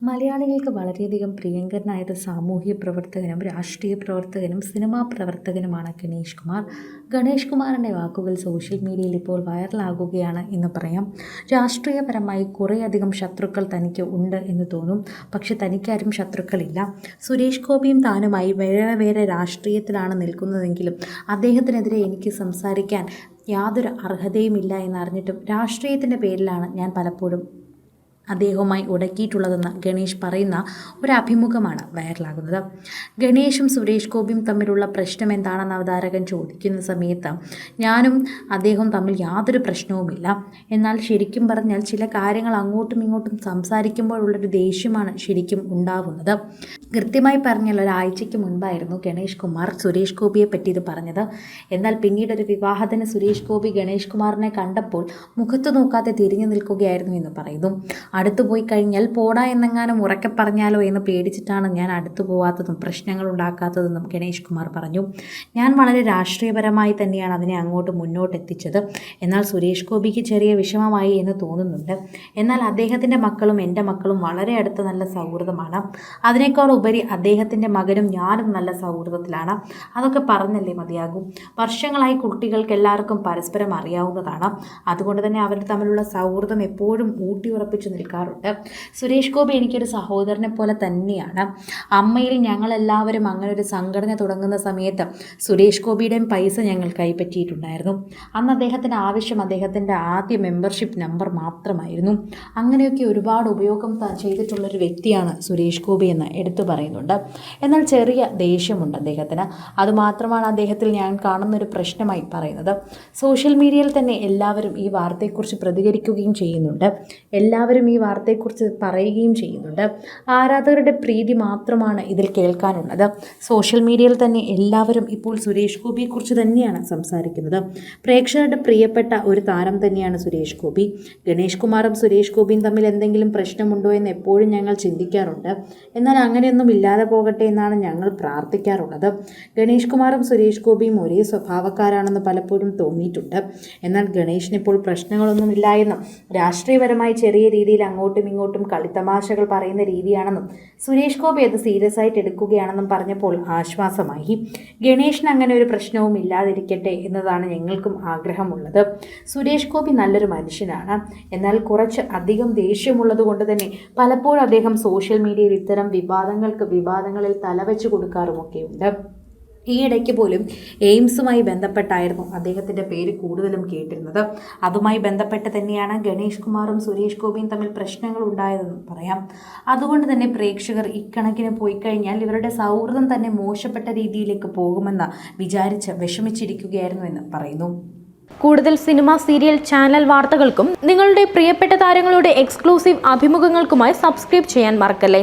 മലയാളികൾക്ക് വളരെയധികം പ്രിയങ്കരനായ ഒരു സാമൂഹ്യ പ്രവർത്തകനും രാഷ്ട്രീയ പ്രവർത്തകനും സിനിമാ പ്രവർത്തകനുമാണ് ഗണേഷ് കുമാർ. ഗണേഷ് കുമാറിൻ്റെ വാക്കുകൾ സോഷ്യൽ മീഡിയയിൽ ഇപ്പോൾ വൈറലാകുകയാണ് എന്ന് പറയാം. രാഷ്ട്രീയപരമായി കുറേയധികം ശത്രുക്കൾ തനിക്ക് ഉണ്ട് എന്ന് തോന്നും. പക്ഷെ തനിക്കാരും ശത്രുക്കളില്ല. സുരേഷ് ഗോപിയും താനുമായി വേറെ വേറെ രാഷ്ട്രീയത്തിലാണ് നിൽക്കുന്നതെങ്കിലും അദ്ദേഹത്തിനെതിരെ എനിക്ക് സംസാരിക്കാൻ യാതൊരു അർഹതയുമില്ല എന്നറിഞ്ഞിട്ടും രാഷ്ട്രീയത്തിൻ്റെ പേരിലാണ് ഞാൻ പലപ്പോഴും അദ്ദേഹവുമായി ഉടക്കിയിട്ടുള്ളതെന്ന് ഗണേഷ് പറയുന്ന ഒരു അഭിമുഖമാണ് വൈറലാകുന്നത്. ഗണേഷും സുരേഷ് ഗോപിയും തമ്മിലുള്ള പ്രശ്നം എന്താണെന്ന് അവതാരകൻ ചോദിക്കുന്ന സമയത്ത് ഞാനും അദ്ദേഹവും തമ്മിൽ യാതൊരു പ്രശ്നവുമില്ല, എന്നാൽ ശരിക്കും പറഞ്ഞാൽ ചില കാര്യങ്ങൾ അങ്ങോട്ടും ഇങ്ങോട്ടും സംസാരിക്കുമ്പോഴുള്ളൊരു ദേഷ്യമാണ് ശരിക്കും ഉണ്ടാവുന്നത്. കൃത്യമായി പറഞ്ഞാൽ ഒരാഴ്ചയ്ക്ക് മുൻപായിരുന്നു ഗണേഷ് കുമാർ സുരേഷ് ഗോപിയെ പറ്റി ഇത് പറഞ്ഞത്. എന്നാൽ പിന്നീട് ഒരു വിവാഹത്തിന് സുരേഷ് ഗോപി ഗണേഷ് കുമാറിനെ കണ്ടപ്പോൾ മുഖത്ത് നോക്കാതെ തിരിഞ്ഞു നിൽക്കുകയായിരുന്നു എന്ന് പറയുന്നു. അടുത്തു പോയി കഴിഞ്ഞാൽ പോടാ എന്നെങ്ങാനും ഉറക്കെ പറഞ്ഞാലോ എന്ന് പേടിച്ചിട്ടാണ് ഞാൻ അടുത്തു പോകാത്തതും പ്രശ്നങ്ങൾ ഉണ്ടാക്കാത്തതെന്നും ഗണേഷ് കുമാർ പറഞ്ഞു. ഞാൻ വളരെ രാഷ്ട്രീയപരമായി തന്നെയാണ് അതിനെ അങ്ങോട്ട് മുന്നോട്ടെത്തിച്ചത്. എന്നാൽ സുരേഷ് ഗോപിക്ക് ചെറിയ വിഷമമായി എന്ന് തോന്നുന്നുണ്ട്. എന്നാൽ അദ്ദേഹത്തിൻ്റെ മക്കളും എൻ്റെ മക്കളും വളരെ അടുത്ത നല്ല സൗഹൃദമാണ്. അതിനേക്കാൾ ഉപരി അദ്ദേഹത്തിൻ്റെ മകനും ഞാനും നല്ല സൗഹൃദത്തിലാണ്. അതൊക്കെ പറഞ്ഞല്ലേ മതിയാകും. വർഷങ്ങളായി കുട്ടികൾക്ക് എല്ലാവർക്കും പരസ്പരം അറിയാവുന്നതാണ്. അതുകൊണ്ട് തന്നെ അവർ തമ്മിലുള്ള സൗഹൃദം എപ്പോഴും ഊട്ടിയുറപ്പിച്ച് നിൽക്കാറുണ്ട്. സുരേഷ് ഗോപി എനിക്കൊരു സഹോദരനെ പോലെ തന്നെയാണ്. അമ്മയിൽ ഞങ്ങളെല്ലാവരും അങ്ങനെ ഒരു സംഘടന തുടങ്ങുന്ന സമയത്ത് സുരേഷ് ഗോപിയുടെയും പൈസ ഞങ്ങൾ കൈപ്പറ്റിയിട്ടുണ്ടായിരുന്നു. അന്ന് അദ്ദേഹത്തിൻ്റെ ആവശ്യം അദ്ദേഹത്തിൻ്റെ ആദ്യ മെമ്പർഷിപ്പ് നമ്പർ മാത്രമായിരുന്നു. അങ്ങനെയൊക്കെ ഒരുപാട് ഉപയോഗം ചെയ്തിട്ടുള്ളൊരു വ്യക്തിയാണ് സുരേഷ് ഗോപി എന്ന് എടുത്തു പറയുന്നുണ്ട്. എന്നാൽ ചെറിയ ദേഷ്യമുണ്ട് അദ്ദേഹത്തിന്. അതുമാത്രമാണ് അദ്ദേഹത്തിൽ ഞാൻ കാണുന്നൊരു പ്രശ്നമായി പറയുന്നത്. സോഷ്യൽ മീഡിയയിൽ തന്നെ എല്ലാവരും ഈ വാർത്തയെക്കുറിച്ച് പ്രതികരിക്കുകയും ചെയ്യുന്നുണ്ട്. എല്ലാവരും ഈ വാർത്തയെക്കുറിച്ച് പറയുകയും ചെയ്യുന്നുണ്ട്. ആരാധകരുടെ പ്രീതി മാത്രമാണ് ഇതിൽ കേൾക്കാനുള്ളത്. സോഷ്യൽ മീഡിയയിൽ തന്നെ എല്ലാവരും ഇപ്പോൾ സുരേഷ് ഗോപിയെക്കുറിച്ച് തന്നെയാണ് സംസാരിക്കുന്നത്. പ്രേക്ഷകരുടെ പ്രിയപ്പെട്ട ഒരു താരം തന്നെയാണ് സുരേഷ് ഗോപി. ഗണേഷ് കുമാറും സുരേഷ് ഗോപിയും തമ്മിൽ എന്തെങ്കിലും പ്രശ്നമുണ്ടോ എന്ന് എപ്പോഴും ഞങ്ങൾ ചിന്തിക്കാറുണ്ട്. എന്നാൽ അങ്ങനെയൊന്നും ഇല്ലാതെ പോകട്ടെ എന്നാണ് ഞങ്ങൾ പ്രാർത്ഥിക്കാറുള്ളത്. ഗണേഷ് കുമാറും സുരേഷ് ഗോപിയും ഒരേ സ്വഭാവക്കാരാണെന്ന് പലപ്പോഴും തോന്നിയിട്ടുണ്ട്. എന്നാൽ ഗണേഷിന് ഇപ്പോൾ പ്രശ്നങ്ങളൊന്നുമില്ല എന്നും രാഷ്ട്രീയപരമായി ചെറിയ രീതിയിൽ അങ്ങോട്ടും ഇങ്ങോട്ടും കളിത്തമാശകൾ പറയുന്ന രീതിയാണെന്നും സുരേഷ് ഗോപി അത് സീരിയസ് ആയിട്ട് എടുക്കുകയാണെന്നും പറഞ്ഞപ്പോൾ ആശ്വാസമായി. ഗണേഷിന് അങ്ങനെ ഒരു പ്രശ്നവും ഇല്ലാതിരിക്കട്ടെ എന്നതാണ് ഞങ്ങൾക്കും ആഗ്രഹമുള്ളത്. സുരേഷ് ഗോപി നല്ലൊരു മനുഷ്യനാണ്. എന്നാൽ കുറച്ച് അധികം ദേഷ്യമുള്ളത് കൊണ്ട് തന്നെ പലപ്പോഴും അദ്ദേഹം സോഷ്യൽ മീഡിയയിൽ ഇത്തരം വിവാദങ്ങളിൽ തലവെച്ച് കൊടുക്കാറുമൊക്കെയുണ്ട്. ഈയിടയ്ക്ക് പോലും എയിംസുമായി ബന്ധപ്പെട്ടായിരുന്നു അദ്ദേഹത്തിൻ്റെ പേര് കൂടുതലും കേട്ടിരുന്നത്. അതുമായി ബന്ധപ്പെട്ട് തന്നെയാണ് ഗണേഷ് കുമാറും സുരേഷ് ഗോപിയും തമ്മിൽ പ്രശ്നങ്ങൾ ഉണ്ടായതെന്ന് പറയാം. അതുകൊണ്ട് തന്നെ പ്രേക്ഷകർ ഇക്കണക്കിന് പോയി കഴിഞ്ഞാൽ ഇവരുടെ സൗഹൃദം തന്നെ മോശപ്പെട്ട രീതിയിലേക്ക് പോകുമെന്ന് വിചാരിച്ച് വിഷമിച്ചിരിക്കുകയായിരുന്നു എന്ന് പറയുന്നു. കൂടുതൽ സിനിമ, സീരിയൽ, ചാനൽ വാർത്തകൾക്കും നിങ്ങളുടെ പ്രിയപ്പെട്ട താരങ്ങളുടെ എക്സ്ക്ലൂസീവ് അഭിമുഖങ്ങൾക്കുമായി സബ്സ്ക്രൈബ് ചെയ്യാൻ മറക്കല്ലേ.